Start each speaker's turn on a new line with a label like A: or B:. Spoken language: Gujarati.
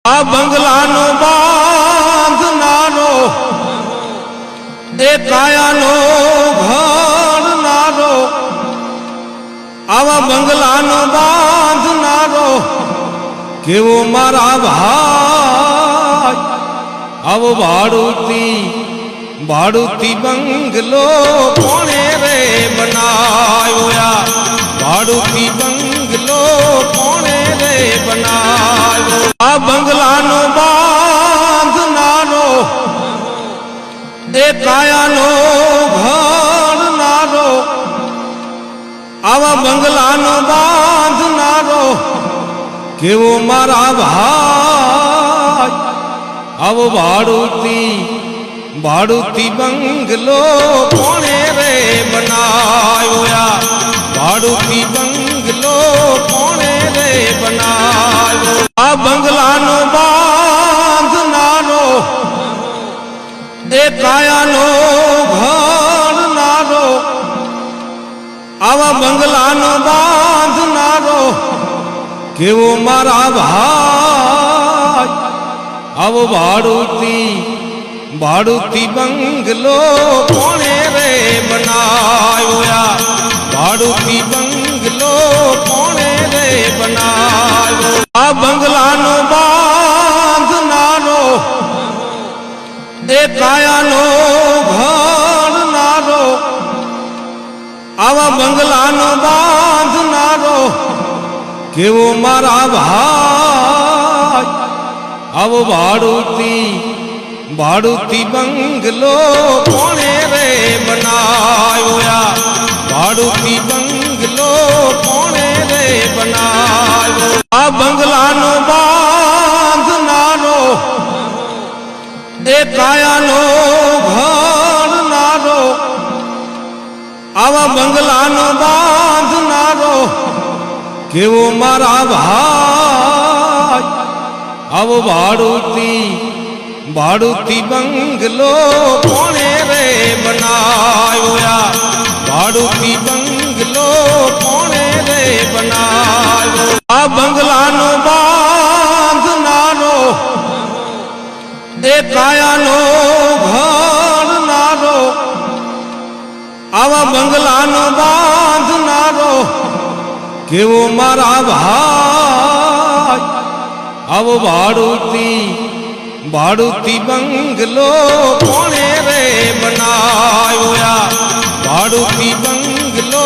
A: આ બંગલાનો બાંધનારો એ કાયાનો ઘડનારો આવા બંગલાનો બાંધનારો કેવો મારા ભાઈ આવો ભાડુતી બંગલો કોણે રે બનાવ્યો ભાડુતી બંગલો કોણે રે બનાવ્યો આ બંગલાનો બાંધનારો એ કાયાનો ઘડનારો આવા બંગલાનો બાંધનારો કેવો મારા ભાઈ આવો ભાડુતી બંગલો કોણે રે બનાવ્યો ભાડુતી બંગલો કોણે રે બનાવ્યો આ બંગલાનો બાંધનારો એ કાયાનો ઘડનારો આવા બંગલાનો બાંધનારો કેવો મારા ભાઈ આવો ભાડુતી બંગલો કોણે રે બનાવ્યો ભાડુતી બંગલો કોણે રે બનાવ્યો આ બંગલાનો બાંધનારો એ કાયાનો ઘડનારો આવા બંગલાનો બાંધનારો કેવો મારા ભાઈ આવો ભાડુતી બંગલો કોણે રે બનાવ્યો ભાડુતી બંગલો કોણે રે બનાવ્યો આ બંગલાનો બાંધનારો એ કાયાનો ઘડનારો આવા બંગલાનો બાંધનારો કેવો મારા ભાઈ આવો ભાડુતી બંગલો કોણે રે બનાવ્યો ભાડુતી બંગલો કોણે રે બનાવ્યો આ બંગલાનો બાંધનારો એ કાયાનો ઘડનારો આવા બંગલાનો બાંધનારો કેવો મારા ભાઈ આવો ભાડુતી બંગલો કોણે રે બનાવ્યો ભાડુતી બંગલો